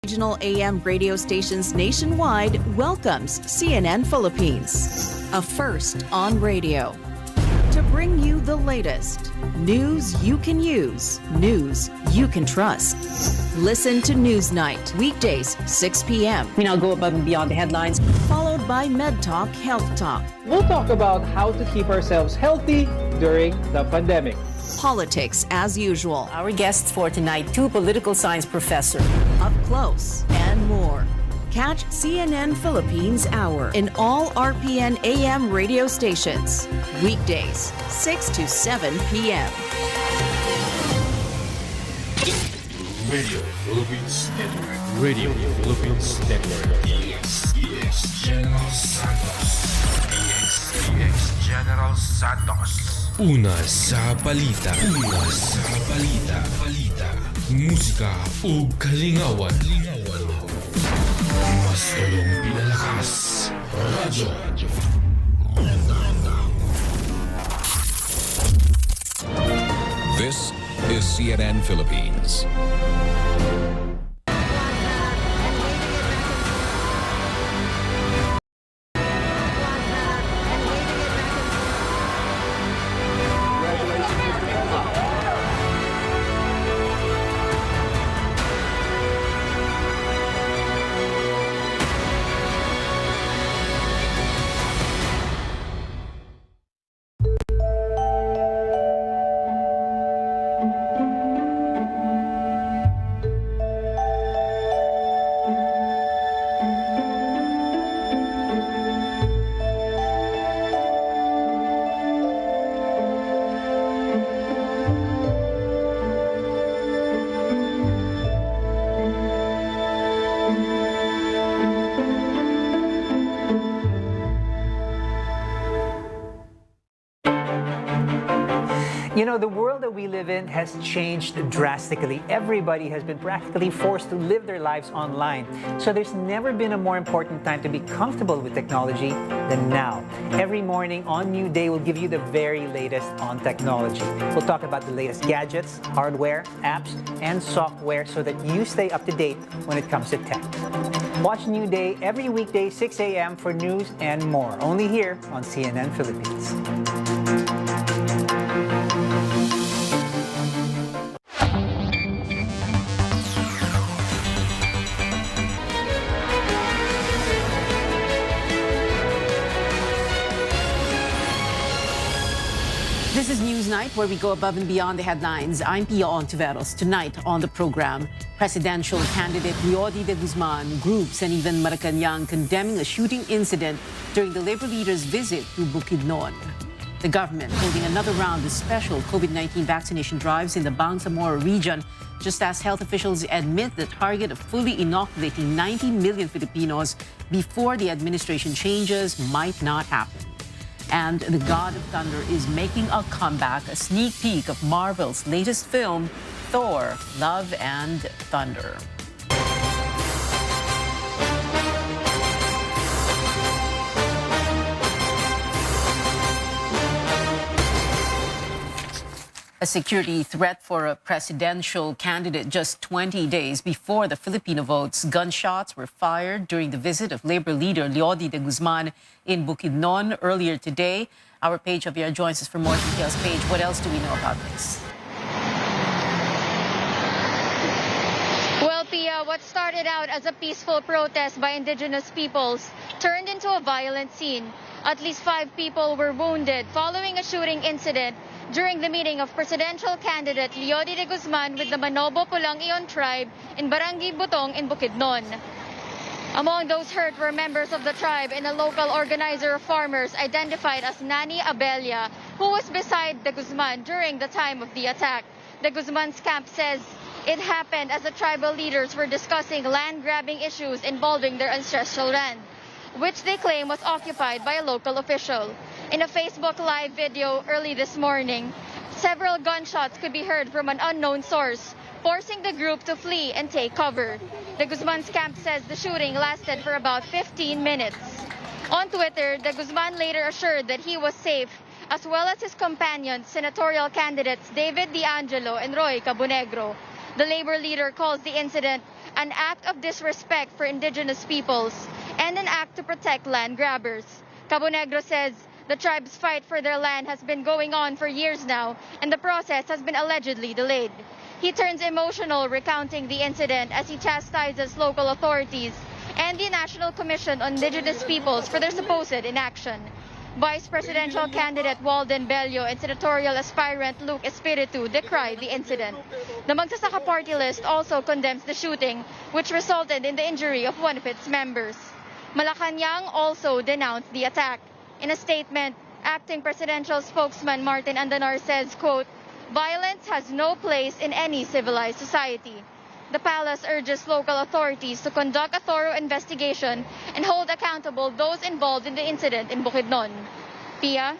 Regional AM radio stations nationwide welcomes CNN Philippines, a first on radio. To bring you the latest news you can use, news you can trust. Listen to Newsnight, weekdays 6 p.m. We now go above and beyond the headlines. Followed by Med Talk, Health Talk. We'll talk about how to keep ourselves healthy during the pandemic. Politics as usual. Our guests for tonight, two political science professors. Up close and more. Catch CNN Philippines Hour in all RPN AM radio stations. Weekdays, 6 to 7 p.m. Radio Philippines Network. Radio Philippines Network. EX General Santos. EX General Santos. Una sa balita. Una sa balita. Musika o kalingawan. Mas tulong pinalakas. Radyo. This is CNN Philippines. You know, the world that we live in has changed drastically. Everybody has been practically forced to live their lives online. So there's never been a more important time to be comfortable with technology than now. Every morning on New Day, we'll give you the very latest on technology. We'll talk about the latest gadgets, hardware, apps, and software so that you stay up to date when it comes to tech. Watch New Day every weekday, 6 a.m. for news and more. Only here on CNN Philippines. This is Newsnight, where we go above and beyond the headlines. I'm Pia Ontiveros. Tonight on the program, presidential candidate Leody de Guzman, groups and even Malacanang condemning a shooting incident during the labor leader's visit to Bukidnon. The government holding another round of special COVID-19 vaccination drives in the Bangsamoro region, just as health officials admit the target of fully inoculating 90 million Filipinos before the administration changes might not happen. And the God of Thunder is making a comeback, a sneak peek of Marvel's latest film, Thor: Love and Thunder. A security threat for a presidential candidate just 20 days before the Filipino votes. Gunshots were fired during the visit of labor leader Leody de Guzman in Bukidnon earlier today. Our Paige Javier joins us for more details. Paige, what else do we know about this? Well, Pia, what started out as a peaceful protest by indigenous peoples turned into a violent scene. At least 5 people were wounded following a shooting incident during the meeting of presidential candidate Leody de Guzman with the Manobo Pulang-Iyon tribe in Barangay Butong in Bukidnon. Among those hurt were members of the tribe and a local organizer of farmers identified as Nani Abelia, who was beside de Guzman during the time of the attack. De Guzman's camp says it happened as the tribal leaders were discussing land-grabbing issues involving their ancestral land, which they claim was occupied by a local official. In a Facebook Live video early this morning, several gunshots could be heard from an unknown source, forcing the group to flee and take cover. De Guzman's camp says the shooting lasted for about 15 minutes. On Twitter, De Guzman later assured that he was safe, as well as his companions, senatorial candidates David D'Angelo and Roy Cabonegro. The labor leader calls the incident an act of disrespect for indigenous peoples, and an act to protect land grabbers. Cabo Negro says the tribe's fight for their land has been going on for years now, and the process has been allegedly delayed. He turns emotional recounting the incident as he chastises local authorities and the National Commission on Indigenous Peoples for their supposed inaction. Vice presidential candidate Walden Bello and senatorial aspirant Luke Espiritu decry the incident. The Magsasaka party list also condemns the shooting, which resulted in the injury of one of its members. Malacanang also denounced the attack. In a statement, acting presidential spokesman Martin Andanar says, quote, "Violence has no place in any civilized society." The palace urges local authorities to conduct a thorough investigation and hold accountable those involved in the incident in Bukidnon. Pia?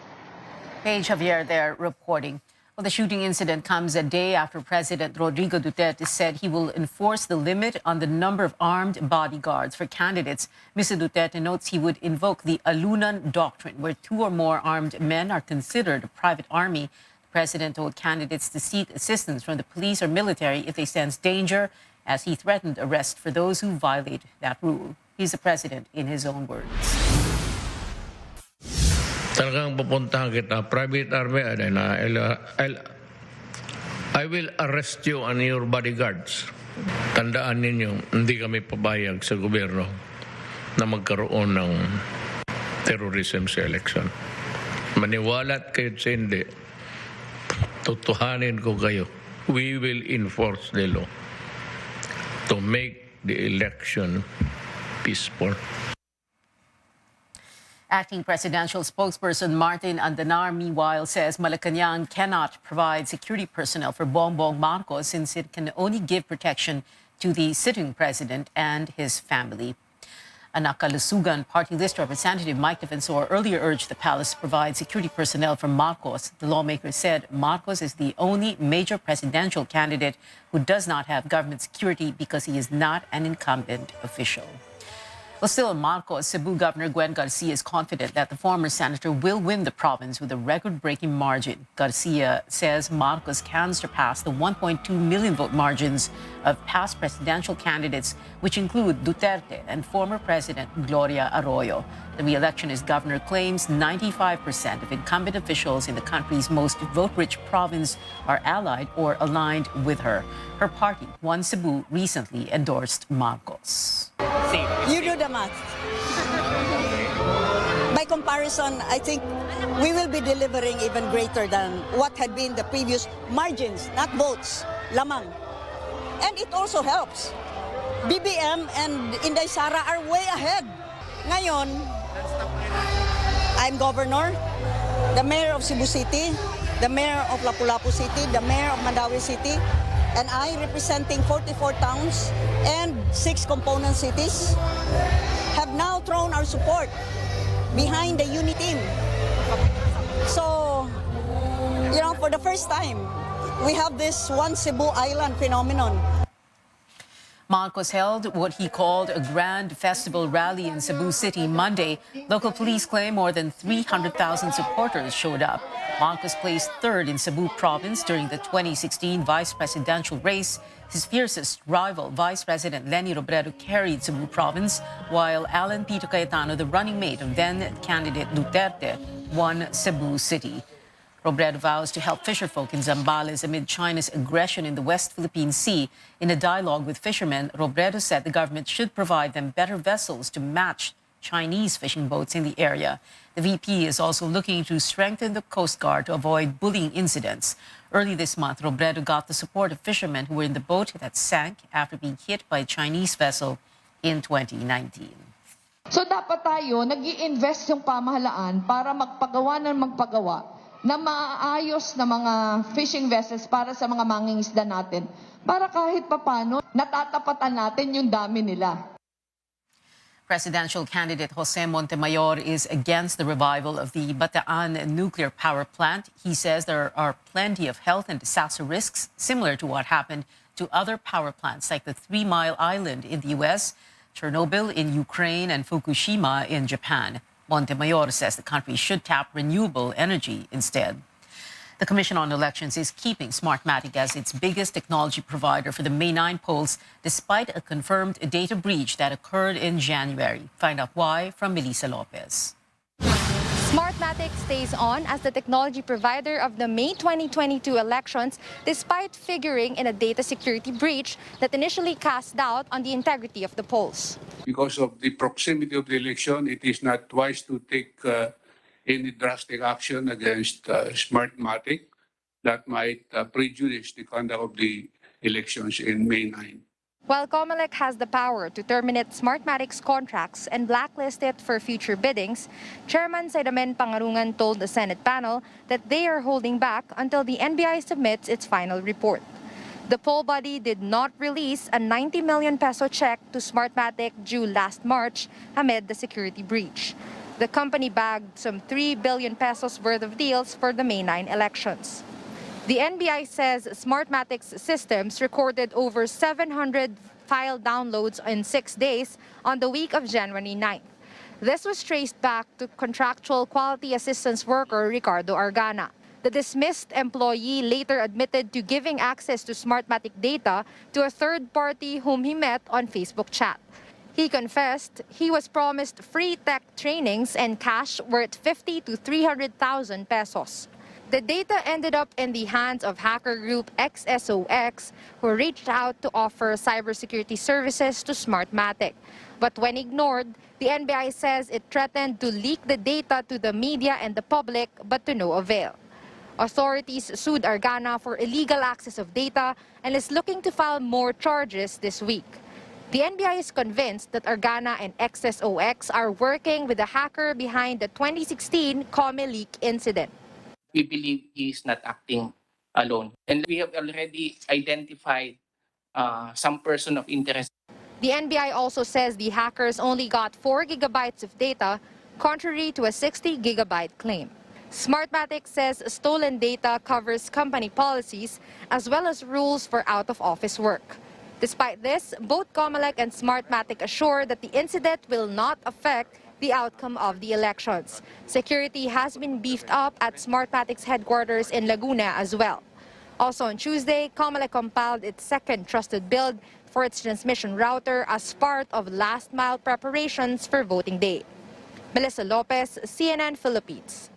Paige Javier there reporting. Well, the shooting incident comes a day after President Rodrigo Duterte said he will enforce the limit on the number of armed bodyguards for candidates. Mr. Duterte notes he would invoke the Alunan Doctrine, where 2 or more armed men are considered a private army. The president told candidates to seek assistance from the police or military if they sense danger, as he threatened arrest for those who violate that rule. He's the president in his own words. Talagang pupuntahan kita, private army, I will arrest you and your bodyguards. Tandaan ninyo, hindi kami pabayag sa gobyerno na magkaroon ng terrorism sa election. Maniwalat kayo sa hindi, tutuhanin ko kayo. We will enforce the law to make the election peaceful. Acting presidential spokesperson Martin Andanar, meanwhile, says Malacanang cannot provide security personnel for Bongbong Marcos since it can only give protection to the sitting president and his family. A Nakalusugan party list representative Mike Defensor earlier urged the palace to provide security personnel for Marcos. The lawmaker said Marcos is the only major presidential candidate who does not have government security because he is not an incumbent official. Well, still in Marcos, Cebu Governor Gwen Garcia is confident that the former senator will win the province with a record-breaking margin. Garcia says Marcos can surpass the 1.2 million vote margins of past presidential candidates, which include Duterte and former President Gloria Arroyo. The re-electionist governor claims 95% of incumbent officials in the country's most vote-rich province are allied or aligned with her. Her party, One Cebu, recently endorsed Marcos. You do the math. By comparison, I think we will be delivering even greater than what had been the previous margins, not votes, lamang. And it also helps. BBM and Inday Sara are way ahead. Ngayon, I'm governor, the mayor of Cebu City, the mayor of Lapu-Lapu City, the mayor of Mandaue City, and I, representing 44 towns and 6 component cities, have now thrown our support behind the UNI team. So, for the first time, we have this One Cebu Island phenomenon. Marcos held what he called a grand festival rally in Cebu City Monday. Local police claim more than 300,000 supporters showed up. Marcos placed third in Cebu province during the 2016 vice presidential race. His fiercest rival, Vice President Leni Robredo, carried Cebu province, while Alan Pito Cayetano, the running mate of then-candidate Duterte, won Cebu City. Robredo vows to help fisherfolk in Zambales amid China's aggression in the West Philippine Sea. In a dialogue with fishermen, Robredo said the government should provide them better vessels to match Chinese fishing boats in the area. The VP is also looking to strengthen the Coast Guard to avoid bullying incidents. Early this month, Robredo got the support of fishermen who were in the boat that sank after being hit by a Chinese vessel in 2019. So dapat tayo nag-i-invest yung pamahalaan para magpagawa na maayos na mga fishing vessels para sa mga mangingisda natin. Para kahit papano, natatapatan natin yung dami nila. Presidential candidate Jose Montemayor is against the revival of the Bataan nuclear power plant. He says there are plenty of health and disaster risks similar to what happened to other power plants like the 3 Mile Island in the U.S., Chernobyl in Ukraine, and Fukushima in Japan. Montemayor says the country should tap renewable energy instead. The Commission on Elections is keeping Smartmatic as its biggest technology provider for the May 9 polls, despite a confirmed data breach that occurred in January. Find out why from Melissa Lopez. Smartmatic stays on as the technology provider of the May 2022 elections, despite figuring in a data security breach that initially cast doubt on the integrity of the polls. Because of the proximity of the election, it is not wise to take any drastic action against Smartmatic that might prejudice the conduct of the elections in May 9. While COMELEC has the power to terminate Smartmatic's contracts and blacklist it for future biddings, Chairman Saidamen Pangarungan told the Senate panel that they are holding back until the NBI submits its final report. The poll body did not release a 90 million peso check to Smartmatic due last March amid the security breach. The company bagged some 3 billion pesos worth of deals for the May 9 elections. The NBI says Smartmatic's systems recorded over 700 file downloads in 6 days on the week of January 9th. This was traced back to contractual quality assistance worker Ricardo Argana. The dismissed employee later admitted to giving access to Smartmatic data to a third party whom he met on Facebook chat. He confessed he was promised free tech trainings and cash worth 50 to 300,000 pesos. The data ended up in the hands of hacker group XSOX, who reached out to offer cybersecurity services to Smartmatic. But when ignored, the NBI says it threatened to leak the data to the media and the public, but to no avail. Authorities sued Argana for illegal access of data and is looking to file more charges this week. The NBI is convinced that Argana and XSOX are working with the hacker behind the 2016 COME leak incident. We believe he is not acting alone. And we have already identified some person of interest. The NBI also says the hackers only got 4 gigabytes of data, contrary to a 60 gigabyte claim. Smartmatic says stolen data covers company policies as well as rules for out-of-office work. Despite this, both COMELEC and Smartmatic assure that the incident will not affect the outcome of the elections. Security has been beefed up at Smartmatic's headquarters in Laguna as well. Also on Tuesday, COMELEC compiled its second trusted build for its transmission router as part of last-mile preparations for voting day. Melissa Lopez, CNN Philippines.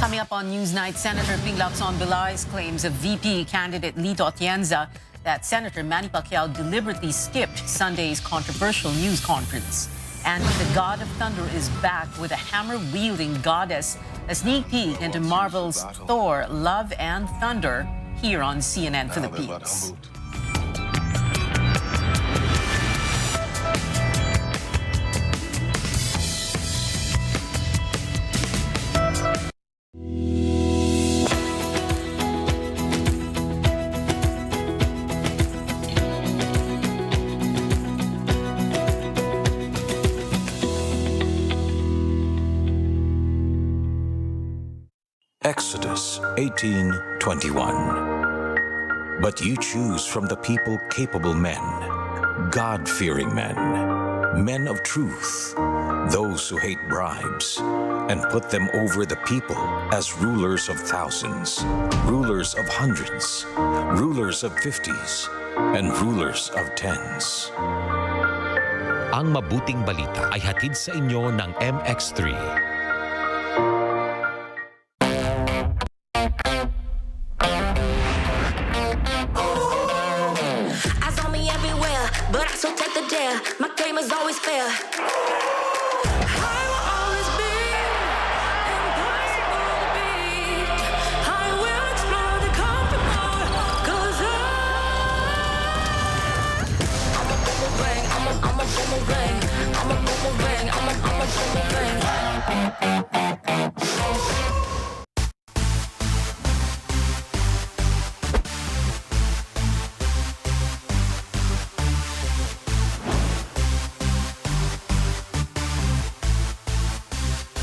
Coming up on Newsnight, Senator Ping Lacson belies claims of VP candidate Lito Atienza that Senator Manny Pacquiao deliberately skipped Sunday's controversial news conference. And the God of Thunder is back with a hammer-wielding goddess. A sneak peek into Marvel's Thor, Love and Thunder here on CNN Philippines. Exodus 18:21. But you choose from the people capable men, God-fearing men, men of truth, those who hate bribes, and put them over the people as rulers of thousands, rulers of hundreds, rulers of 50s, and rulers of 10s. Ang mabuting balita ay hatid sa inyo ng MX3. My game is always fair. I will always be impossible to beat. I will explore the comfortable, 'cause I'm a boomerang, I'm a boomerang, I'm a boomerang, I'm a boomerang.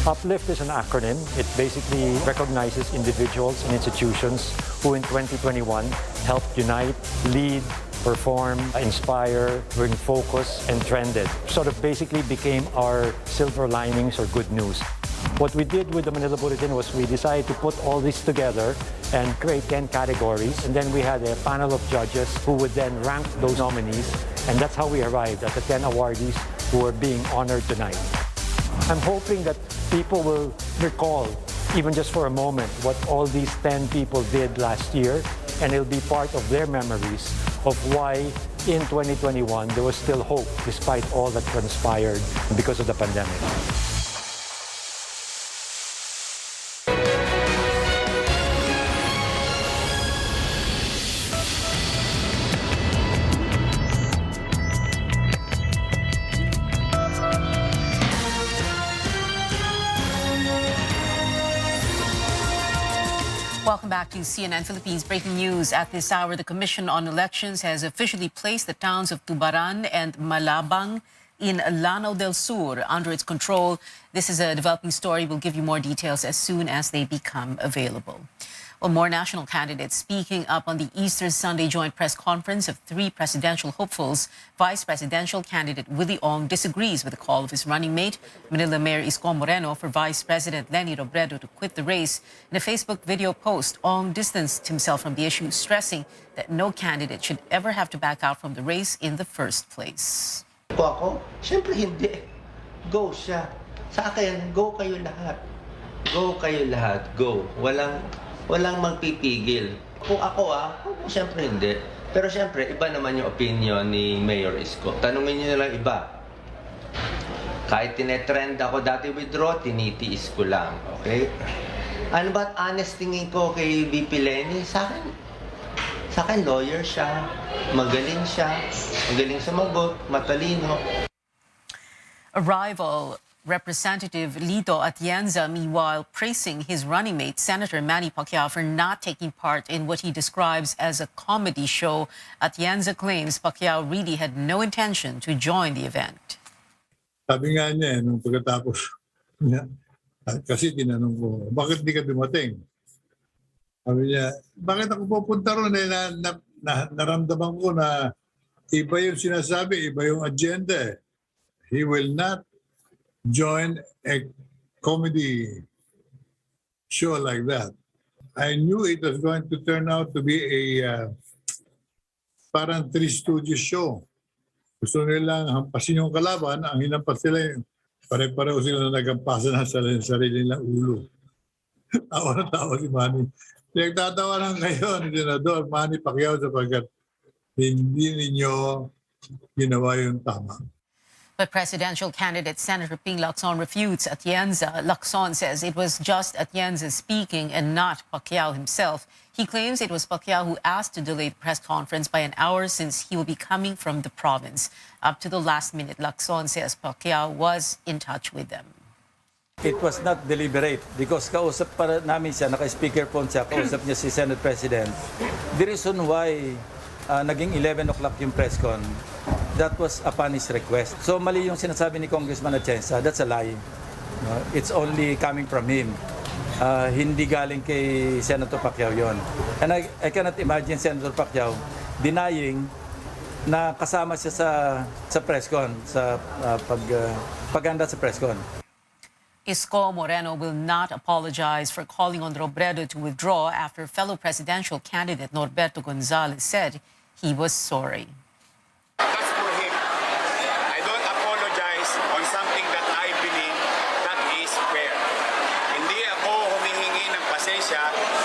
Uplift is an acronym. It basically recognizes individuals and institutions who in 2021 helped unite, lead, perform, inspire, bring focus, and trended. Sort of basically became our silver linings or good news. What we did with the Manila Bulletin was we decided to put all this together and create 10 categories. And then we had a panel of judges who would then rank those nominees. And that's how we arrived at the 10 awardees who are being honored tonight. I'm hoping that people will recall, even just for a moment, what all these 10 people did last year. And it'll be part of their memories of why in 2021 there was still hope despite all that transpired because of the pandemic. Welcome back to CNN Philippines. Breaking news at this hour, the Commission on Elections has officially placed the towns of Tubaran and Malabang in Lanao del Sur under its control. This is a developing story. We'll give you more details as soon as they become available. Well, more national candidates speaking up on the Easter Sunday joint press conference of three presidential hopefuls. Vice presidential candidate Willie Ong disagrees with the call of his running mate, Manila Mayor Isko Moreno, for Vice President Leni Robredo to quit the race. In a Facebook video post, Ong distanced himself from the issue, stressing that no candidate should ever have to back out from the race in the first place. Ako, siyempre hindi. Go siya. Sa akin, go kayo lahat. Go kayo lahat. Go. Walang magpipigil. Kung ako siyempre hindi. Pero siyempre, iba naman yung opinion ni Mayor Isko. Tanungin niyo na lang iba. Kahit tinetrend ako dati withdraw, tinitiis ko lang. Okay? Ano ba't honest tingin ko kay VP Leni? Sa akin, lawyer siya. Magaling siya. Magaling sumagot. Matalino. A rival Representative Lito Atienza, meanwhile, praising his running mate, Senator Manny Pacquiao, for not taking part in what he describes as a comedy show. Atienza claims Pacquiao really had no intention to join the event. Sabi nga niya, nung pagkatapos niya, kasi tinanong ko, bakit di ka dumating? Sabi niya, bakit ako pupunta ron? Naramdaman ko na iba yung sinasabi, iba yung agenda. He will not join a comedy show like that. I knew it was going to turn out to be a parang Three Stooges show. Gusto nilang hampasin yung kalaban, ang hinampas sila pare-pareho sila na nagampasan ng sarili nilang ulo. Tawa na tawa si Manny. Nagtatawa lang kayo ni Senador Manny Pacquiao sapagkat hindi ninyo ginawa yung tama. But presidential candidate Senator Ping Lacson refutes Atienza. Lacson says it was just Atienza speaking and not Pacquiao himself. He claims it was Pacquiao who asked to delay the press conference by an hour since he will be coming from the province. Up to the last minute, Lacson says Pacquiao was in touch with them. It was not deliberate because kausap pa namin siya, naka-speaker phone siya, kausap niya si Senate President. The reason why naging 11 o'clock yung press con, that was upon his request. So mali yung sinasabi ni Congressman Atienza, that's a lie. It's only coming from him. Hindi galing kay Senator Pacquiao yon. And I cannot imagine Senator Pacquiao denying na kasama siya sa press con, sa paganda sa press con. Isko Moreno will not apologize for calling on Robredo to withdraw after fellow presidential candidate Norberto Gonzales said he was sorry. That's for him. I don't apologize on something that I believe that is fair. Hindi ako humihingi ng pasensya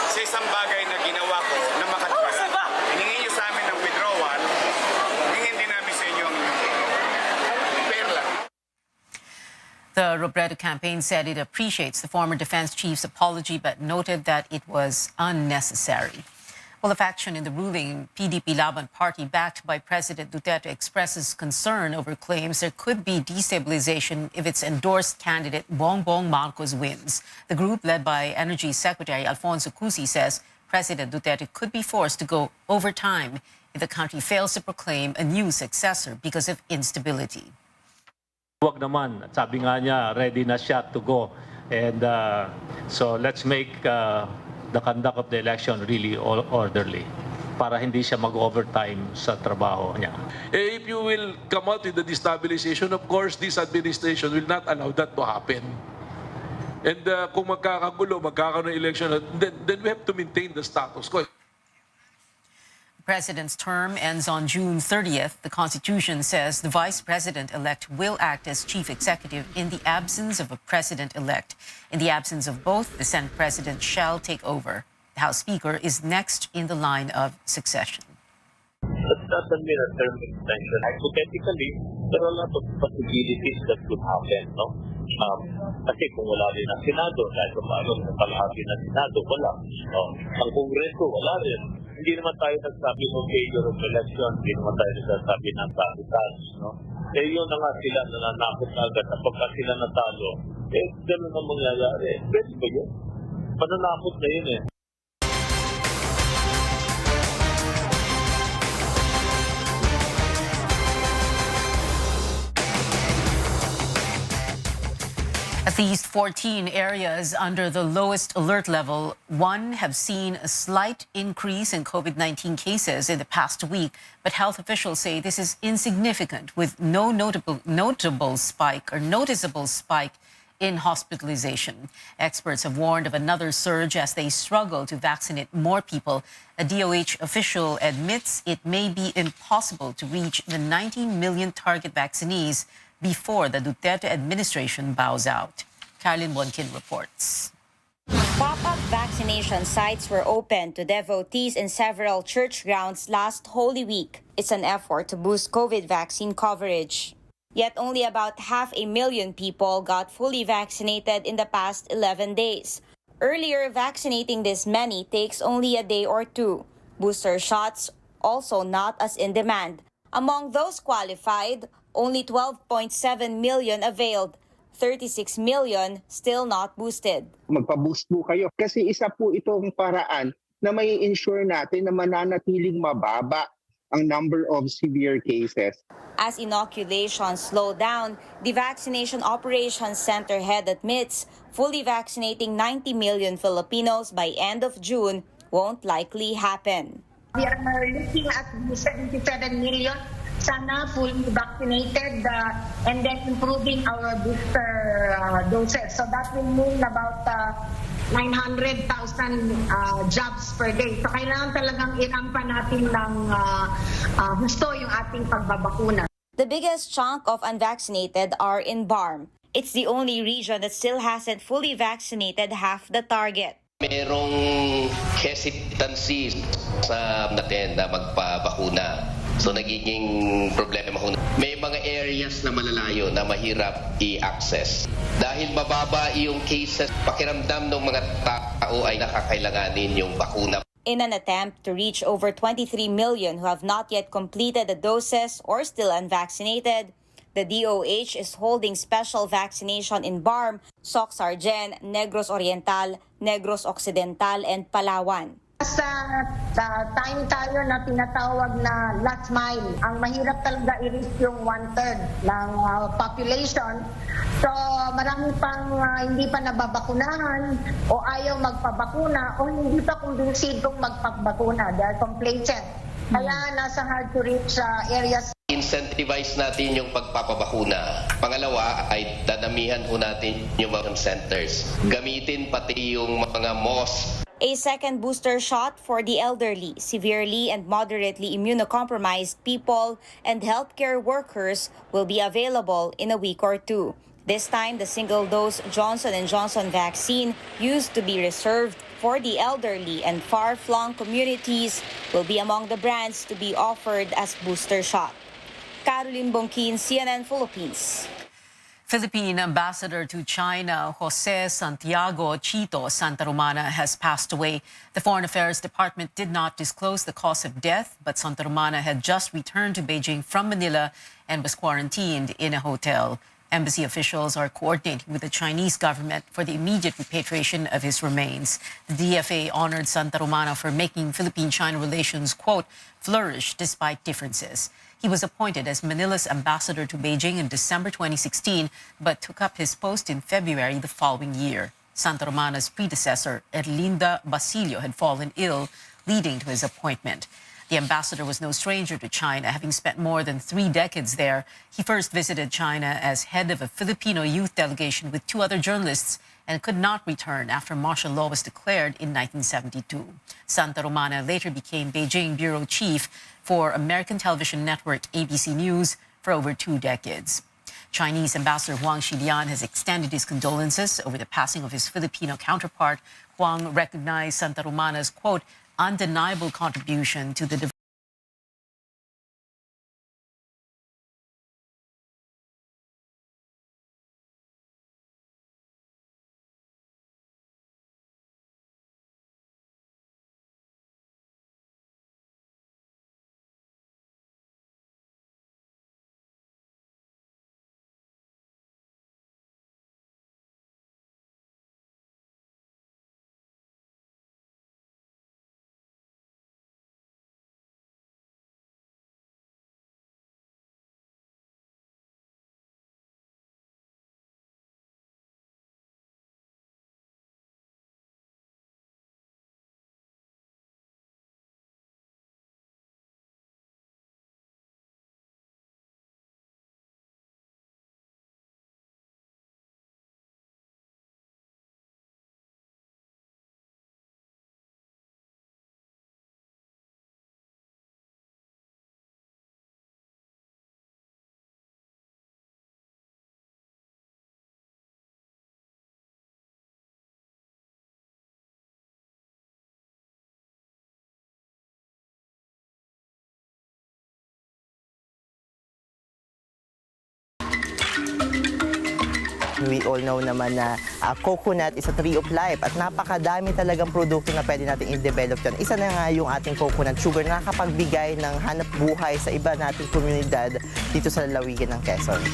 sa isang bagay na ginawa ko na makatwala. Hiningi niyo sa amin ng withdrawal, hingin din namin sa inyo ang fair lang. The Robredo campaign said it appreciates the former defense chief's apology but noted that it was unnecessary. Well, a faction in the ruling PDP Laban party backed by President Duterte expresses concern over claims there could be destabilization if its endorsed candidate Bongbong Marcos wins. The group, led by Energy Secretary Alfonso Cusi, says President Duterte could be forced to go overtime if the country fails to proclaim a new successor because of instability. Wag naman. Sabi nga niya, ready na siya to go. And so let's make the conduct of the election really orderly. para hindi siya mag-overtime sa trabaho niya. If you will come out with the destabilization, of course, this administration will not allow that to happen. And kung magkakagulo, magkakaroon ng election, then we have to maintain the status quo. The president's term ends on June 30th. The Constitution says the vice president-elect will act as chief executive in the absence of a president-elect. In the absence of both, the Senate president shall take over. The House Speaker is next in the line of succession. That doesn't mean a term extension. Hypothetically, there are a lot of possibilities that could happen, no? Kasi kung wala rin ang Senado, kahit paano sa kalahati ng Senado, wala. Ang Kongreso, wala rin. Hindi naman tayo nagsabi ng failure of election, hindi naman tayo nagsasabi ng sabotage, no? Eh yun na nga sila nananakot agad na pagka sila natalo, gano'n na mangyayari. Pwede ba yun? Mananakot na yun eh. At least 14 areas under the lowest alert level 1 have seen a slight increase in COVID-19 cases in the past week, but health officials say this is insignificant with no noticeable spike in hospitalization. Experts have warned of another surge as they struggle to vaccinate more people. A DOH official admits it may be impossible to reach the 19 million target vaccinees before the Duterte administration bows out. Carolyn Bonkin reports. Pop-up vaccination sites were opened to devotees in several church grounds last Holy Week. It's an effort to boost COVID vaccine coverage. Yet only about 500,000 people got fully vaccinated in the past 11 days. Earlier, vaccinating this many takes only a day or two. Booster shots also not as in demand. Among those qualified, only 12.7 million availed. 36 million still not boosted. Magpa-boost po kayo kasi isa po itong paraan na may ensure natin na mananatiling mababa ang number of severe cases. As inoculation slowed down, the Vaccination Operations Center head admits fully vaccinating 90 million Filipinos by end of June won't likely happen. We are looking at 77 million sana fully vaccinated and then improving our booster doses. So that will mean about 900,000 jobs per day. So kailangan talagang irampa natin ng gusto yung ating pagbabakuna. The biggest chunk of unvaccinated are in BARM. It's the only region that still hasn't fully vaccinated half the target. Merong hesitancy sa natin na magpabakuna. So nagiging problema ho. May mga areas na malalayo na mahirap i-access. Dahil mababa yung cases, pakiramdam ng mga tao ay nakakailanganin yung bakuna. In an attempt to reach over 23 million who have not yet completed the doses or still unvaccinated, the DOH is holding special vaccination in BARM, Soc-Sargen, Negros Oriental, Negros Occidental, and Palawan. Sa time tayo na tinatawag na last mile, ang mahirap talaga i-reach yung 1/3 ng population. So marami pang hindi pa nababakunahan o ayaw magpabakuna o hindi pa kumbinsid kung magpabakuna. They are complacent. Kaya nasa hard to reach areas. Incentivize natin yung pagpapabakuna. Pangalawa ay dadamihan ho natin yung mga centers. Gamitin pati yung mga mosque. A second booster shot for the elderly, severely and moderately immunocompromised people, and healthcare workers will be available in a week or two. This time, the single-dose Johnson & Johnson vaccine used to be reserved for the elderly and far-flung communities will be among the brands to be offered as booster shot. Carolyn Bonkin, CNN Philippines. Philippine Ambassador to China, Jose Santiago Chito Santa Romana, has passed away. The Foreign Affairs Department did not disclose the cause of death, but Santa Romana had just returned to Beijing from Manila and was quarantined in a hotel. Embassy officials are coordinating with the Chinese government for the immediate repatriation of his remains. The DFA honored Santa Romana for making Philippine-China relations, quote, flourish despite differences. He was appointed as Manila's ambassador to Beijing in December 2016, but took up his post in February the following year. Santa Romana's predecessor, Erlinda Basilio, had fallen ill, leading to his appointment. The ambassador was no stranger to China, having spent more than 3 decades there. He first visited China as head of a Filipino youth delegation with 2 other journalists and could not return after martial law was declared in 1972. Santa Romana later became Beijing bureau chief for American television network ABC News for over 2 decades. Chinese Ambassador Huang Xilian has extended his condolences over the passing of his Filipino counterpart. Huang recognized Santa Romana's, quote, undeniable contribution to the We all know naman na coconut is a tree of life at napakadami talagang produkto na pwede natin i-develop dyan. Isa na nga yung ating coconut sugar na nakapagbigay ng hanap buhay sa iba nating komunidad dito sa lalawigan ng Quezon.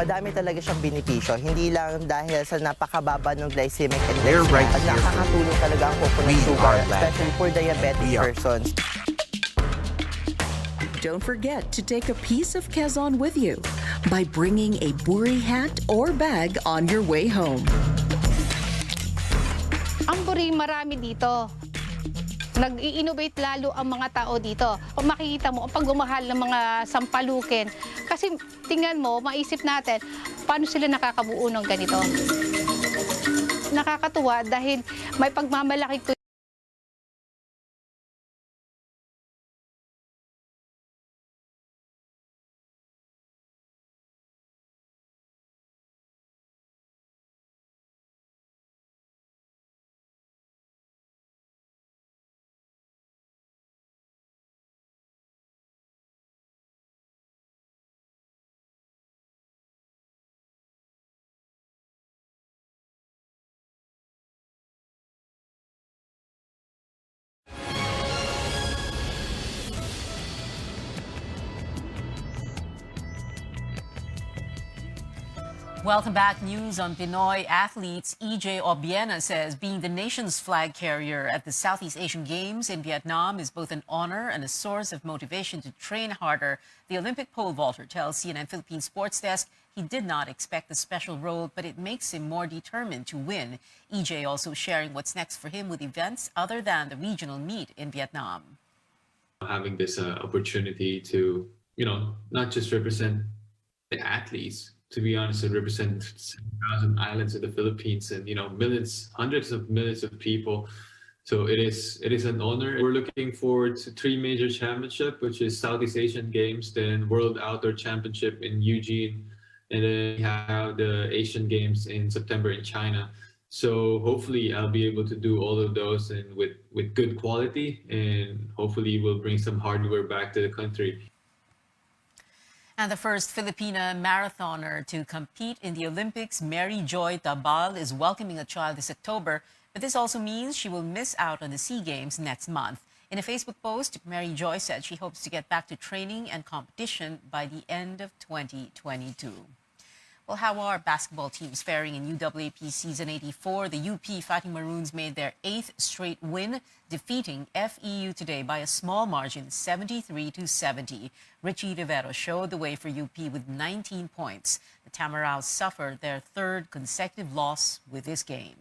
Madami talaga siyang benepisyo, hindi lang dahil sa napakababa ng glycemic index at nakakatulong talaga ang coconut sugar, especially for diabetic persons. Don't forget to take a piece of Quezon with you by bringing a buri hat or bag on your way home. Ang buri marami dito. Nag-i-innovate lalo ang mga tao dito. Kung makikita mo, ang pagmamahal ng mga sampalukin. Kasi tingnan mo, maisip natin, paano sila nakakabuo ng ganito? Nakakatuwa dahil may pagmamalaki ko. Welcome back. News on Pinoy athletes. EJ Obiena says being the nation's flag carrier at the Southeast Asian Games in Vietnam is both an honor and a source of motivation to train harder. The Olympic pole vaulter tells CNN Philippines Sports Desk he did not expect the special role, but it makes him more determined to win. EJ also sharing what's next for him with events other than the regional meet in Vietnam. Having this opportunity to, not just represent the athletes, to be honest, it represents 7,000 islands in the Philippines and, millions, hundreds of millions of people. So it is an honor. We're looking forward to 3 major championships, which is Southeast Asian Games, then World Outdoor Championship in Eugene, and then we have the Asian Games in September in China. So hopefully I'll be able to do all of those and with good quality, and hopefully we'll bring some hardware back to the country. And the first Filipina marathoner to compete in the Olympics, Mary Joy Tabal, is welcoming a child this October. But this also means she will miss out on the SEA Games next month. In a Facebook post, Mary Joy said she hopes to get back to training and competition by the end of 2022. Well, how are basketball teams faring in UAAP Season 84? The UP Fighting Maroons made their 8th straight win, defeating FEU today by a small margin, 73-70. Richie Rivero showed the way for UP with 19 points. The Tamaraws suffered their 3rd consecutive loss with this game.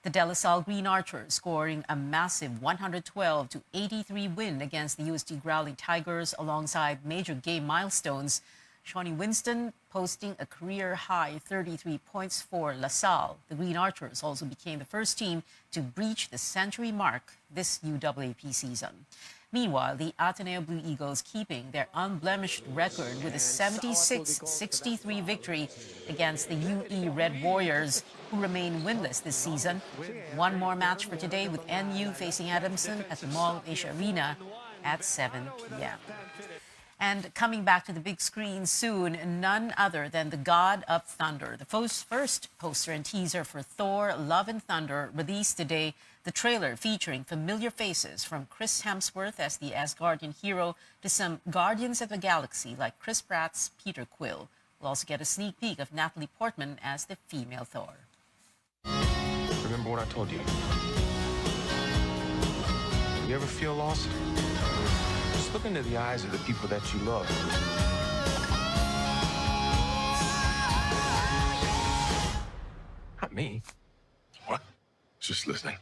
The De La Salle Green Archers scoring a massive 112-83 win against the UST Growling Tigers alongside major game milestones. Shawnee Winston posting a career-high 33 points for La Salle. The Green Archers also became the first team to breach the century mark this UAAP season. Meanwhile, the Ateneo Blue Eagles keeping their unblemished record with a 76-63 victory against the UE Red Warriors, who remain winless this season. One more match for today with NU facing Adamson at the Mall Asia Arena at 7 p.m. And coming back to the big screen soon, none other than the God of Thunder. The first poster and teaser for Thor Love and Thunder released today. The trailer featuring familiar faces from Chris Hemsworth as the Asgardian hero to some Guardians of the Galaxy like Chris Pratt's Peter Quill. We'll also get a sneak peek of Natalie Portman as the female Thor. Remember what I told you? You ever feel lost? Just look into the eyes of the people that you love. Not me. What? Just listening.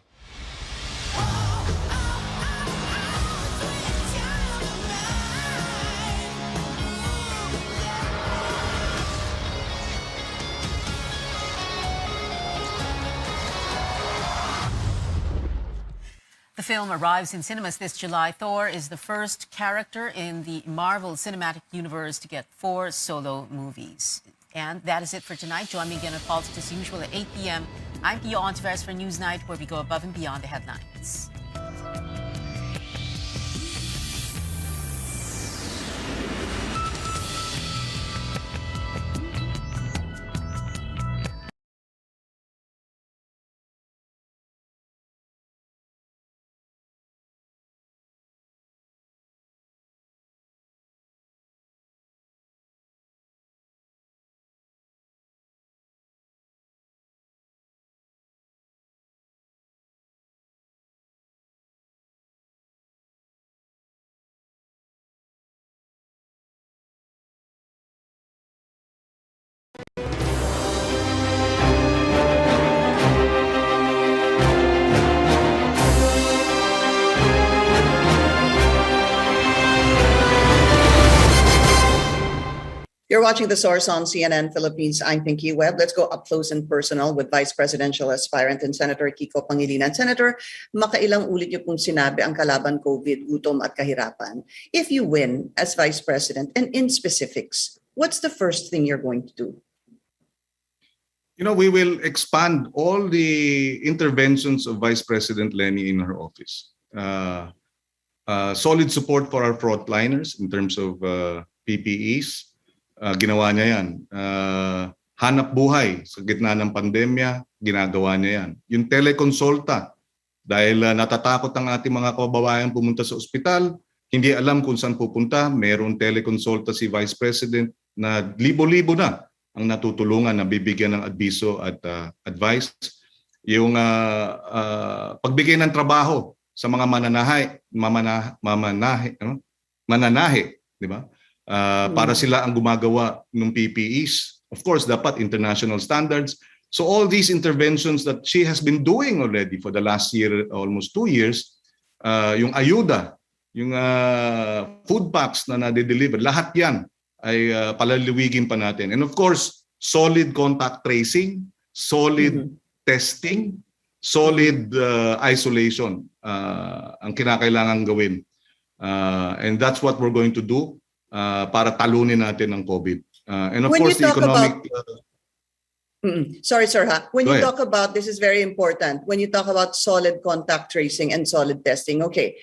The film arrives in cinemas this July. Thor is the first character in the Marvel Cinematic Universe to get 4 solo movies. And that is it for tonight. Join me again at Politics as usual at 8 p.m. I'm Pio Ontiveros for Newsnight, where we go above and beyond the headlines. You're watching The Source on CNN Philippines. I'm Pinky Webb. Let's go up close and personal with Vice Presidential Aspirant and Senator Kiko Pangilinan. Senator, makailang ulit niyo pong sinabi ang kalaban COVID, gutom at kahirapan. If you win as Vice President, and in specifics, what's the first thing you're going to do? You know, we will expand all the interventions of Vice President Lenny in her office. Solid support for our frontliners in terms of PPEs. Ginawa niya yan. Hanap buhay sa gitna ng pandemya, ginagawa niya yan. Yung telekonsulta, dahil natatakot ang ating mga kababayan pumunta sa ospital, hindi alam kung saan pupunta, meron telekonsulta si Vice President na libo-libo na ang natutulungan na bibigyan ng adviso at advice. Yung pagbigay ng trabaho sa mga mananahe, di ba? Para sila ang gumagawa ng PPEs. Of course, dapat international standards. So all these interventions that she has been doing already for the last year, almost 2 years, yung ayuda, yung food packs na nade-deliver, lahat yan ay palaliwigin pa natin. And of course, solid contact tracing, solid testing, solid isolation ang kinakailangan gawin. And that's what we're going to do. Para talunin natin ang COVID. And of course, the economic... Sorry, sir. When Go you ahead. talk about, this is very important, when you talk about solid contact tracing and solid testing, okay.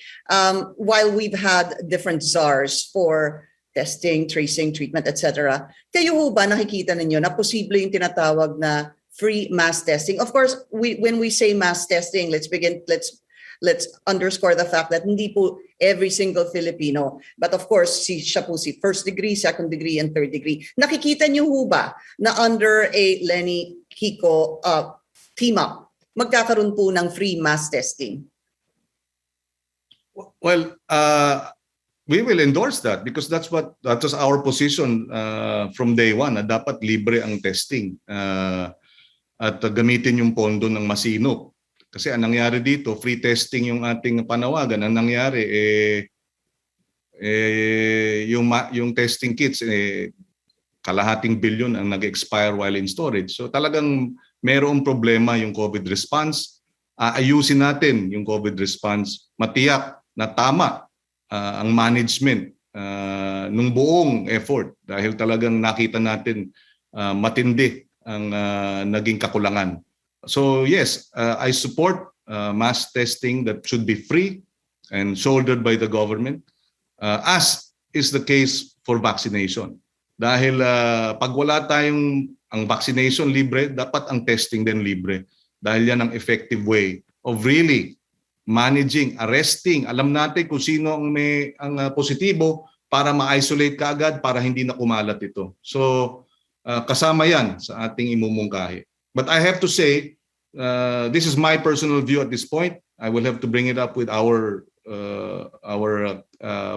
While we've had different czars for testing, tracing, treatment, etc., kayo ho ba nakikita ninyo na posible yung tinatawag na free mass testing? Of course, when we say mass testing, let's underscore the fact that hindi po every single Filipino, but of course, siya po si first degree, second degree, and third degree. Nakikita niyo ho ba na under a Lenny Kiko team up, magkakaroon po ng free mass testing? Well, we will endorse that because that was our position from day one, na dapat libre ang testing at gamitin yung pondo ng masinop. Kasi ang nangyari dito, free testing yung ating panawagan. Ang nangyari, yung testing kits, kalahating bilyon ang nag-expire while in storage. So talagang mayroong problema yung COVID response. Ayusin natin yung COVID response. Matiyak na tama ang management nung buong effort dahil talagang nakita natin matindi ang naging kakulangan. So yes, I support mass testing that should be free and shouldered by the government, as is the case for vaccination. Dahil pag wala tayong ang vaccination libre, dapat ang testing din libre. Dahil yan ang effective way of really managing, arresting. Alam natin kung sino ang may positibo para ma-isolate kaagad para hindi na kumalat ito. So kasama yan sa ating imumungkahi. But I have to say, this is my personal view at this point. I will have to bring it up with our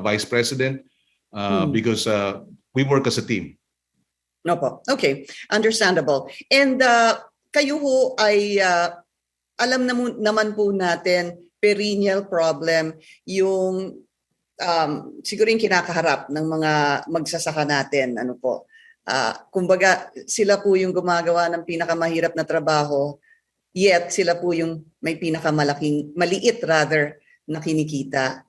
Vice President because we work as a team. No po. Okay, understandable. And kayo ho ay alam naman po natin perennial problem yung siguro yung kinakaharap ng mga magsasaka natin. Ano po? Kumbaga sila po yung gumagawa ng pinakamahirap na trabaho, yet sila po yung may maliit na kinikita.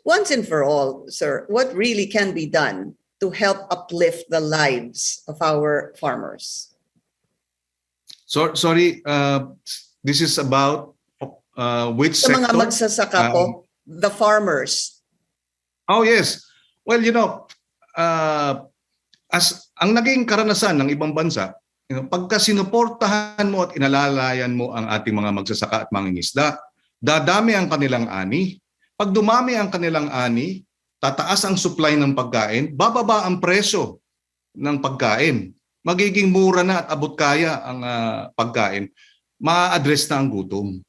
Once and for all, sir, what really can be done to help uplift the lives of our farmers? So, sorry, this is about which Sa sector? mga magsasaka po, the farmers. Oh yes. Well, you know, as ang naging karanasan ng ibang bansa, pagka sinuportahan mo at inalalayan mo ang ating mga magsasaka at mangingisda, dadami ang kanilang ani. Pag dumami ang kanilang ani, tataas ang supply ng pagkain, bababa ang presyo ng pagkain. Magiging mura na at abot kaya ang pagkain. Ma-address na ang gutom.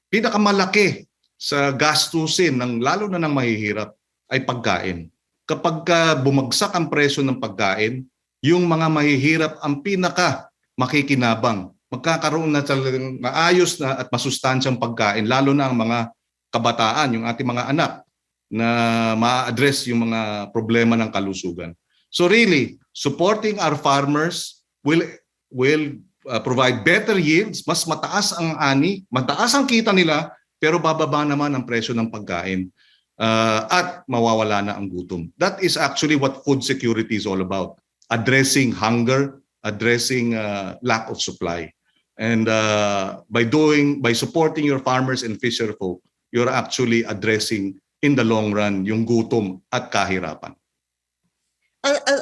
Pinakamalaki sa gastusin lalo na ng mahihirap ay pagkain. Kapag bumagsak ang presyo ng pagkain, yung mga mahihirap ang pinaka makikinabang. Magkakaroon na talagang maayos na at masustansyang pagkain, lalo na ang mga kabataan, yung ating mga anak, na ma-address yung mga problema ng kalusugan. So really, supporting our farmers will provide better yields, mas mataas ang ani, mataas ang kita nila, pero bababa naman ang presyo ng pagkain. At mawawala na ang gutom. That is actually what food security is all about. Addressing hunger, addressing lack of supply. And by supporting your farmers and fisher folk, you're actually addressing in the long run yung gutom at kahirapan.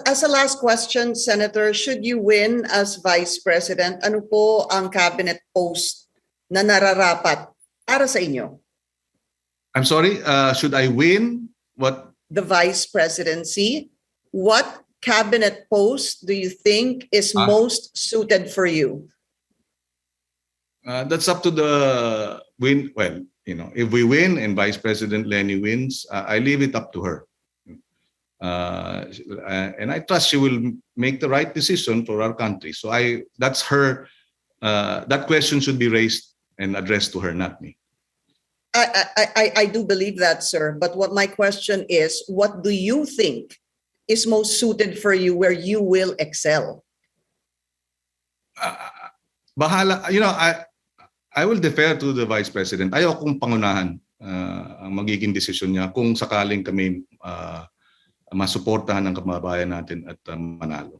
As a last question, Senator, should you win as Vice President, ano po ang cabinet post na nararapat para sa inyo? I'm sorry, should I win? What? The Vice Presidency. What cabinet post do you think is most suited for you? That's up to the win. Well, you know, if we win and Vice President Lenny wins, I leave it up to her. And I trust she will make the right decision for our country. So that's her. That question should be raised and addressed to her, not me. I do believe that, sir. But what my question is, what do you think is most suited for you where you will excel? Bahala. You know, I will defer to the Vice President. Ayaw kong pangunahan ang magiging desisyon niya kung sakaling kami masuportahan ng kababayan natin at manalo.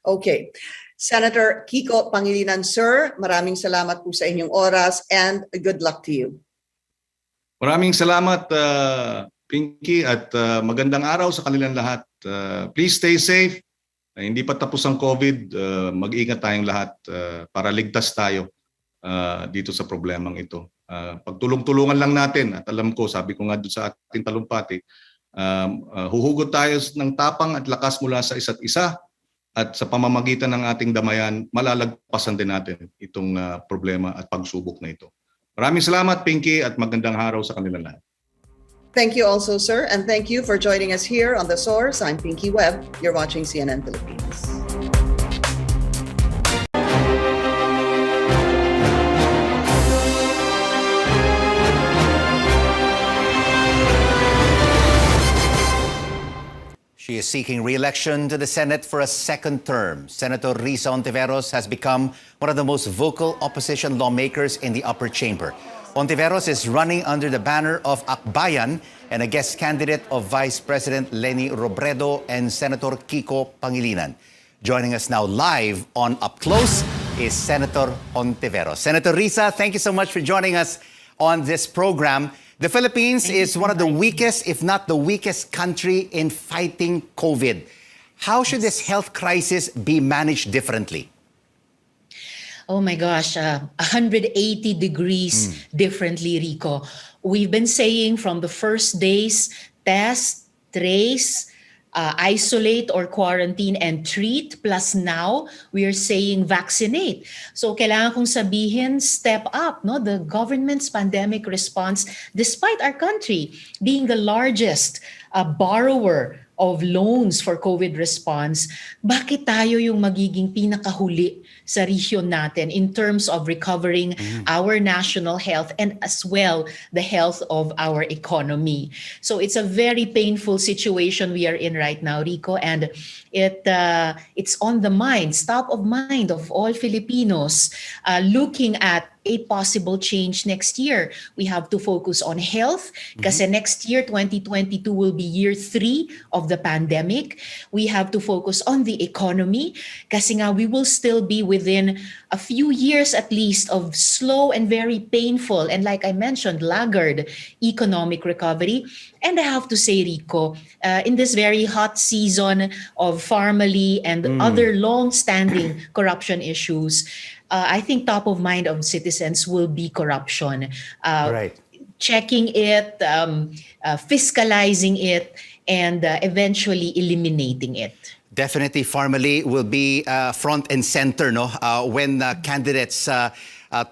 Okay. Senator Kiko Pangilinan, sir, maraming salamat po sa inyong oras and good luck to you. Maraming salamat, Pinky, at magandang araw sa kanilang lahat. Please stay safe. Hindi pa tapos ang COVID. Mag-ingat tayong lahat para ligtas tayo dito sa problemang ito. Pagtulong-tulungan lang natin, at alam ko, sabi ko nga doon sa ating talumpati, huhugot tayo ng tapang at lakas mula sa isa't isa. At sa pamamagitan ng ating damayan, malalagpasan din natin itong problema at pagsubok na ito. Maraming salamat, Pinky, at magandang araw sa kanilang lahat. Thank you also, sir. And thank you for joining us here on The Source. I'm Pinky Webb. You're watching CNN Philippines. is seeking re-election to the Senate for a second term. Senator Risa Hontiveros has become one of the most vocal opposition lawmakers in the upper chamber. Hontiveros is running under the banner of Akbayan and a guest candidate of Vice President Leni Robredo and Senator Kiko Pangilinan. Joining us now live on Up Close is Senator Hontiveros. Senator Risa, thank you so much for joining us on this program. The Philippines is one of the weakest, if not the weakest country in fighting COVID. How should this health crisis be managed differently? Oh my gosh, 180 degrees differently, Rico. We've been saying from the first days, test, trace, isolate or quarantine and treat, plus now we are saying vaccinate. So kailangan kong sabihin, step up, no? The government's pandemic response, despite our country being the largest borrower of loans for COVID response, bakit tayo yung magiging pinakahuli sa region natin in terms of recovering our national health and as well the health of our economy? So it's a very painful situation we are in right now, Rico, and it's on the minds, top of mind of all Filipinos looking at a possible change next year. We have to focus on health kasi next year, 2022, will be year 3 of the pandemic. We have to focus on the economy kasi nga we will still be within a few years at least of slow and very painful and, like I mentioned, laggard economic recovery. And I have to say, Rico, in this very hot season of Pharmally and other long-standing corruption issues, I think top of mind of citizens will be corruption. Checking it, fiscalizing it, and eventually eliminating it. Definitely, Pharmally will be front and center, no? When candidates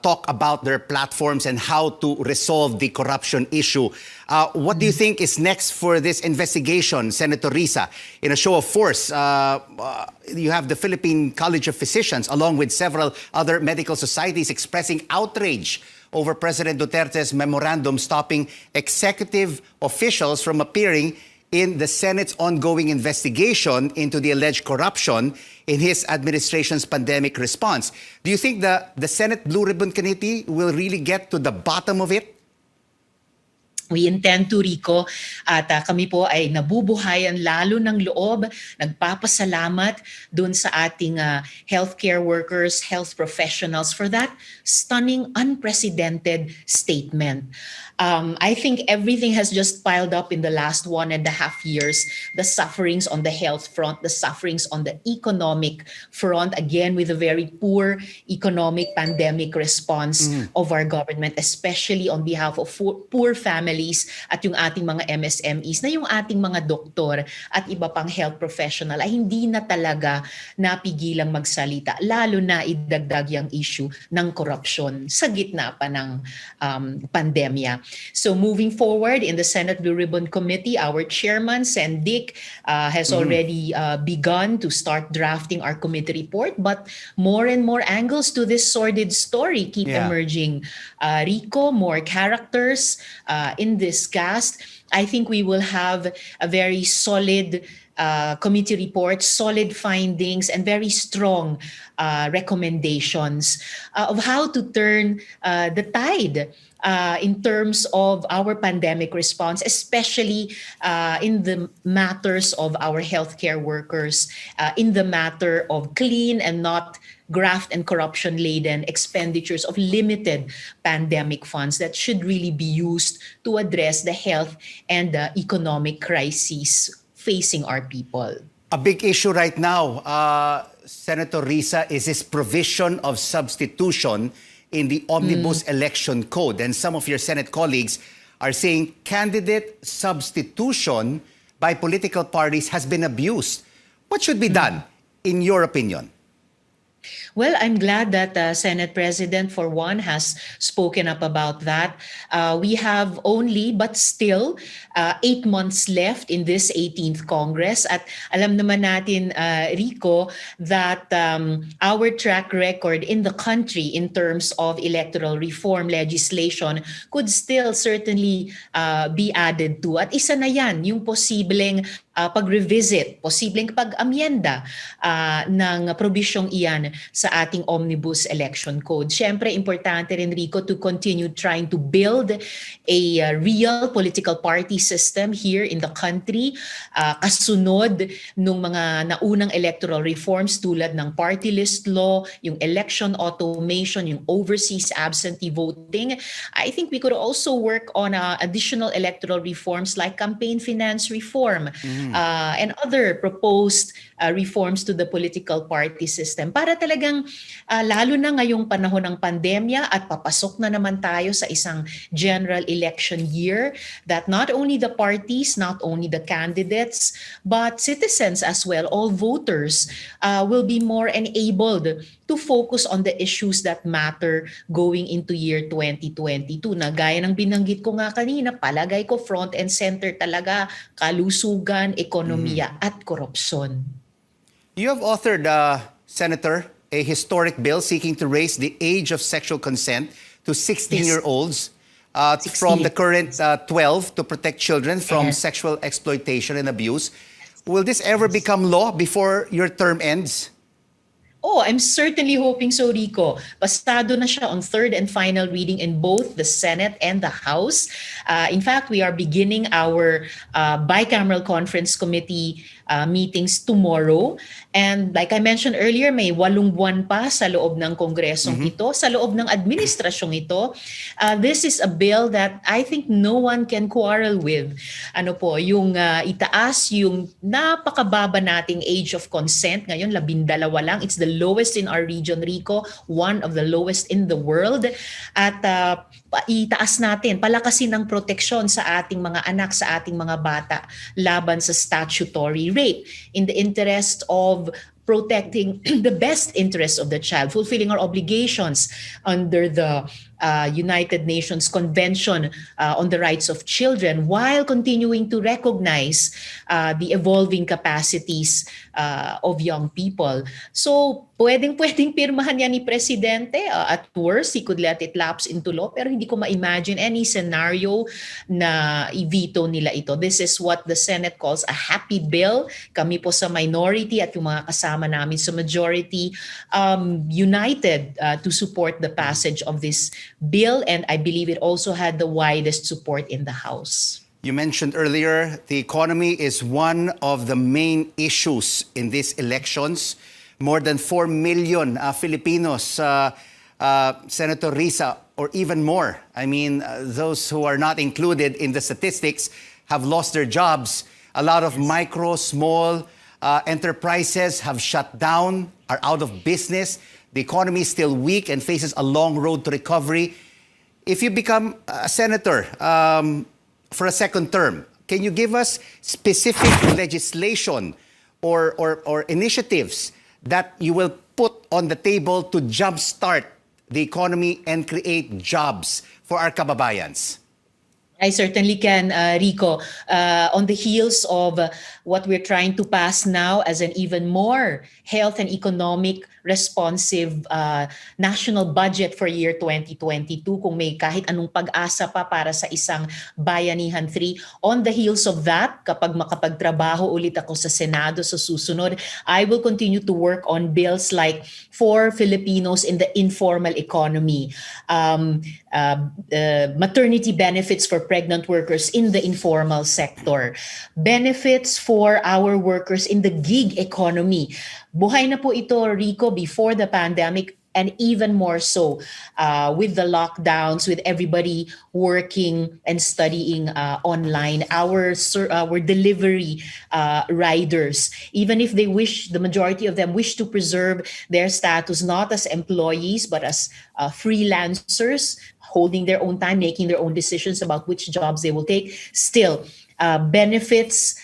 talk about their platforms and how to resolve the corruption issue. What do you think is next for this investigation, Senator Risa? In a show of force, you have the Philippine College of Physicians along with several other medical societies expressing outrage over President Duterte's memorandum stopping executive officials from appearing in the Senate's ongoing investigation into the alleged corruption in his administration's pandemic response. Do you think the Senate Blue Ribbon Committee will really get to the bottom of it? We intend to, Rico, at kami po ay nabubuhayan lalo ng loob, nagpapasalamat dun sa ating healthcare workers, health professionals for that stunning, unprecedented statement. I think everything has just piled up in the last 1.5 years. The sufferings on the health front, the sufferings on the economic front, again with a very poor economic pandemic response of our government, especially on behalf of poor families at yung ating mga MSMEs, na yung ating mga doktor at iba pang health professional ay hindi na talaga napigilang magsalita, lalo na idagdag yung issue ng korupsyon sa gitna pa ng pandemya. So moving forward in the Senate Blue Ribbon Committee, our chairman, Sen Dick, has already begun to start drafting our committee report, but more and more angles to this sordid story keep emerging. Rico, more characters in this cast. I think we will have a very solid committee report, solid findings, and very strong recommendations of how to turn the tide in terms of our pandemic response, especially in the matters of our healthcare workers, in the matter of clean and not graft and corruption-laden expenditures of limited pandemic funds that should really be used to address the health and the economic crises facing our people. A big issue right now, Senator Risa, is this provision of substitution in the Omnibus Election Code. And some of your Senate colleagues are saying candidate substitution by political parties has been abused. What should be done, in your opinion? Well, I'm glad that Senate President, for one, has spoken up about that. We have only, but still, 8 months left in this 18th Congress. At alam naman natin, Rico, that our track record in the country in terms of electoral reform legislation could still certainly be added to. At isa na yan, yung posibleng pag-revisit, posibleng pag-amyenda ng probisyong iyan sa ating Omnibus Election Code. Siyempre, importante rin, Rico, to continue trying to build a real political party system here in the country, kasunod nung mga naunang electoral reforms tulad ng party list law, yung election automation, yung overseas absentee voting. I think we could also work on additional electoral reforms like campaign finance reform, and other proposed reforms to the political party system para talagang lalo na ngayong panahon ng pandemya at papasok na naman tayo sa isang general election year, that not only the parties, not only the candidates, but citizens as well, all voters will be more enabled to focus on the issues that matter going into year 2022. Na gaya ng binanggit ko nga kanina, palagay ko front and center talaga kalusugan, ekonomiya at korupsyon. You have authored, Senator, a historic bill seeking to raise the age of sexual consent to 16-year-olds from the current 12 to protect children from sexual exploitation and abuse. Will this ever become law before your term ends? Oh, I'm certainly hoping so, Rico. Pasado na siya on third and final reading in both the Senate and the House. In fact, we are beginning our bicameral conference committee meetings tomorrow. And like I mentioned earlier, may 8 buwan pa sa loob ng Kongresong ito, sa loob ng administrasyong ito. This is a bill that I think no one can quarrel with. Ano po, yung itaas yung napakababa nating age of consent. Ngayon, 12 lang. It's the lowest in our region, Rico. One of the lowest in the world. At itaas natin, palakasin ang proteksyon sa ating mga anak, sa ating mga bata laban sa statutory rape in the interest of protecting the best interest of the child, fulfilling our obligations under the United Nations Convention on the Rights of Children, while continuing to recognize the evolving capacities of young people. So, pwedeng pirmahan yan ni Presidente. At worst, he could let it lapse into law. Pero hindi ko ma-imagine any scenario na i-veto nila ito. This is what the Senate calls a happy bill. Kami po sa minority at yung mga kasama namin sa majority united to support the passage of this bill, and I believe it also had the widest support in the House. You mentioned earlier the economy is one of the main issues in these elections. More than 4 million Filipinos, Senator Risa, or even more. I mean, those who are not included in the statistics have lost their jobs. A lot of micro, small enterprises have shut down, are out of business. The economy is still weak and faces a long road to recovery. If you become a senator for a second term, can you give us specific legislation or initiatives that you will put on the table to jumpstart the economy and create jobs for our kababayans? I certainly can, Rico. On the heels of what we're trying to pass now as an even more health and economic responsive national budget for year 2022, kung may kahit anong pag-asa pa para sa isang Bayanihan 3. On the heels of that, kapag makapagtrabaho ulit ako sa Senado sa susunod, I will continue to work on bills like for Filipinos in the informal economy, maternity benefits for pregnant workers in the informal sector, benefits for our workers in the gig economy. Buhay na po ito, Rico, before the pandemic, and even more so with the lockdowns, with everybody working and studying online. Our delivery riders, even if they wish, the majority of them wish to preserve their status not as employees but as freelancers, holding their own time, making their own decisions about which jobs they will take, still benefits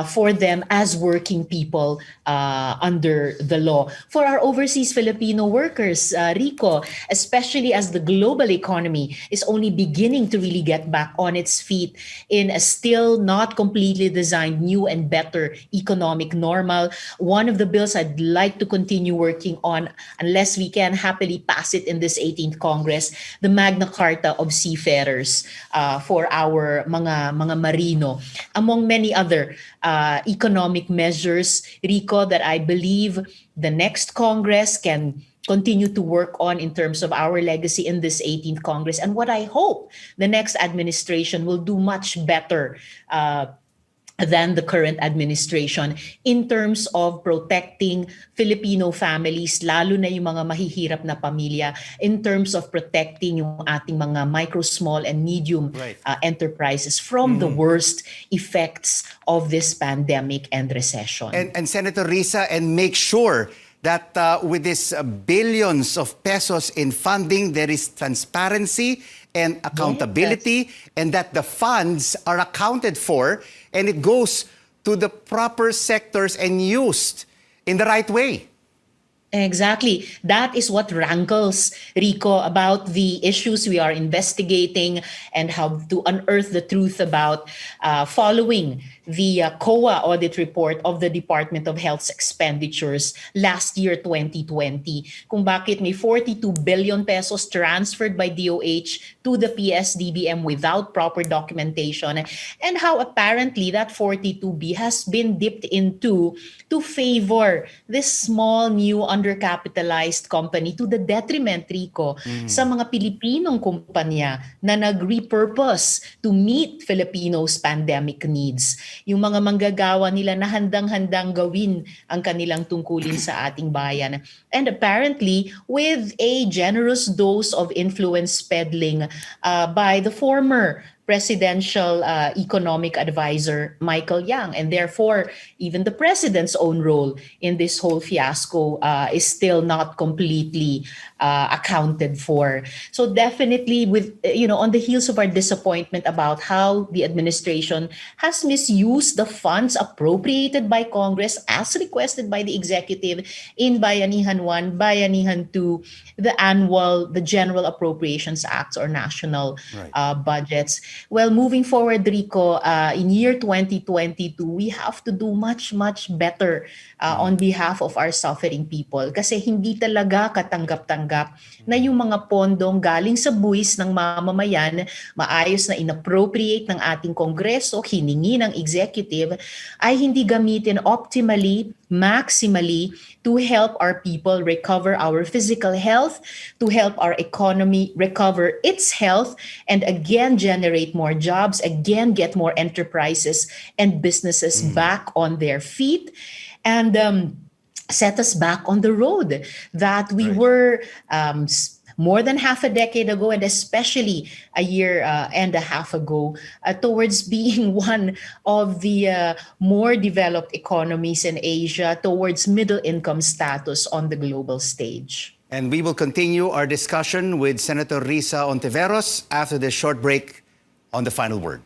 for them as working people under the law. For our overseas Filipino workers, Rico, especially as the global economy is only beginning to really get back on its feet in a still not completely designed new and better economic normal, one of the bills I'd like to continue working on, unless we can happily pass it in this 18th Congress, the Magna Carta of Seafarers for our mga marino, among many other economic measures, Rico, that I believe the next Congress can continue to work on in terms of our legacy in this 18th Congress. And what I hope the next administration will do much better than the current administration in terms of protecting Filipino families, lalo na yung mga mahihirap na pamilya, in terms of protecting yung ating mga micro, small, and medium enterprises from the worst effects of this pandemic and recession. And Senator Risa, and make sure that with this billions of pesos in funding, there is transparency and accountability, and that the funds are accounted for and it goes to the proper sectors and used in the right way. Exactly. That is what rankles, Rico, about the issues we are investigating and how to unearth the truth about following the COA audit report of the Department of Health's expenditures last year, 2020, kung bakit may 42 billion pesos transferred by DOH to the PSDBM without proper documentation, and how apparently that 42B has been dipped into to favor this small, new, undercapitalized company to the detriment, Rico, sa mga Pilipinong kumpanya na nag-repurpose to meet Filipinos' pandemic needs. Yung mga manggagawa nila na handang-handang gawin ang kanilang tungkulin sa ating bayan. And apparently, with a generous dose of influence peddling by the former presidential economic advisor, Michael Yang. And therefore, even the president's own role in this whole fiasco is still not completely accounted for. So definitely, with on the heels of our disappointment about how the administration has misused the funds appropriated by Congress as requested by the executive in Bayanihan 1, Bayanihan 2, the General Appropriations Acts or national budgets. Well, moving forward, Rico, in year 2022, we have to do much, much better on behalf of our suffering people. Kasi hindi talaga katanggap-tanggap na yung mga pondong galing sa buwis ng mamamayan, maayos na inappropriate ng ating Kongreso, hiningi ng executive, ay hindi gamitin optimally, maximally, to help our people recover our physical health, to help our economy recover its health, and again generate more jobs, again get more enterprises and businesses back on their feet, and set us back on the road that we were more than half a decade ago, and especially a year and a half ago, towards being one of the more developed economies in Asia, towards middle income status on the global stage. And we will continue our discussion with Senator Risa Ontiveros after this short break on The Final Word.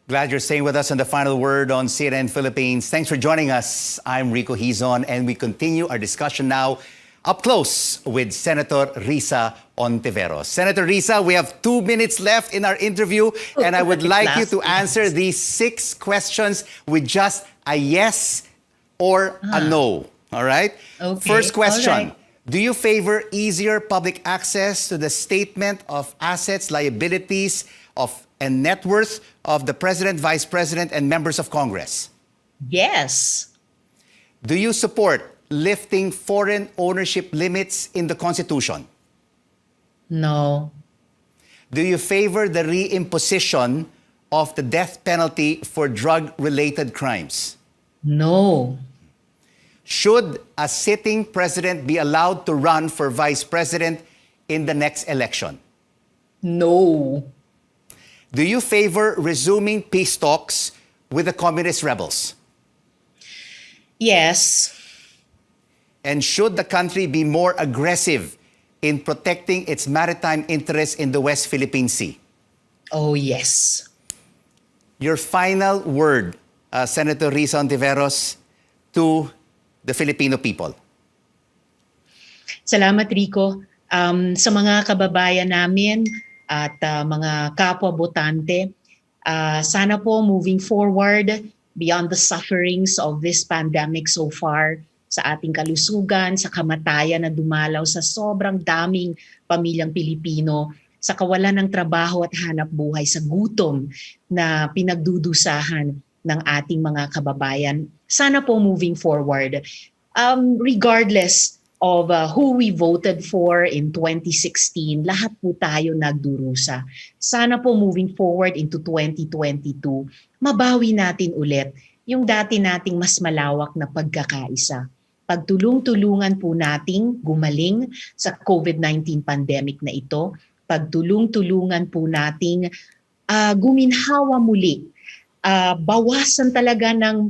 Glad you're staying with us on The Final Word on CNN Philippines. Thanks for joining us. I'm Rico Hizon, and we continue our discussion now up close with Senator Risa Ontiveros. Senator Risa, we have 2 minutes left in our interview, and I would like you to answer these 6 questions with just a yes or a no. All right? Okay. First question. All right. Do you favor easier public access to the statement of assets, liabilities, and net worth of the President, Vice President, and members of Congress? Yes. Do you support lifting foreign ownership limits in the Constitution? No. Do you favor the reimposition of the death penalty for drug-related crimes? No. Should a sitting president be allowed to run for vice president in the next election? No. Do you favor resuming peace talks with the communist rebels? Yes. And should the country be more aggressive in protecting its maritime interests in the West Philippine Sea? Oh, yes. Your final word, Senator Risa Hontiveros, to the Filipino people. Salamat, Rico. Sa mga kababayan namin at mga kapwa-botante, sana po moving forward beyond the sufferings of this pandemic so far, sa ating kalusugan, sa kamatayan na dumalaw sa sobrang daming pamilyang Pilipino, sa kawalan ng trabaho at hanap buhay, sa gutom na pinagdudusahan ng ating mga kababayan. Sana po moving forward, regardless of who we voted for in 2016, lahat po tayo nagdurusa. Sana po moving forward into 2022, mabawi natin ulit yung dati nating mas malawak na pagkakaisa. Pagtulong-tulungan po nating gumaling sa COVID-19 pandemic na ito. Pagtulong-tulungan po nating guminhawa muli. Bawasan talaga ng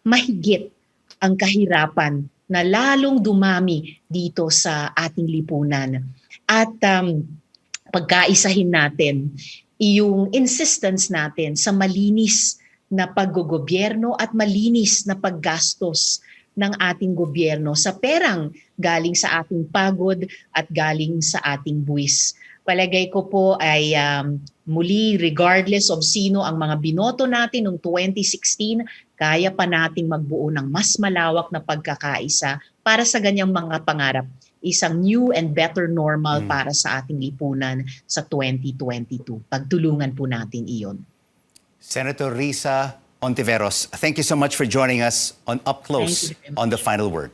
mahigit ang kahirapan na lalong dumami dito sa ating lipunan. At pagkaisahin natin yung insistence natin sa malinis na paggogobyerno at malinis na paggastos ng ating gobyerno sa perang galing sa ating pagod at galing sa ating buwis. Palagay ko po ay muli, regardless of sino ang mga binoto natin noong 2016, kaya pa nating magbuo ng mas malawak na pagkakaisa para sa ganyang mga pangarap. Isang new and better normal para sa ating lipunan sa 2022. Pagtulungan po natin iyon. Senator Risa Hontiveros, thank you so much for joining us on Up Close on The Final Word.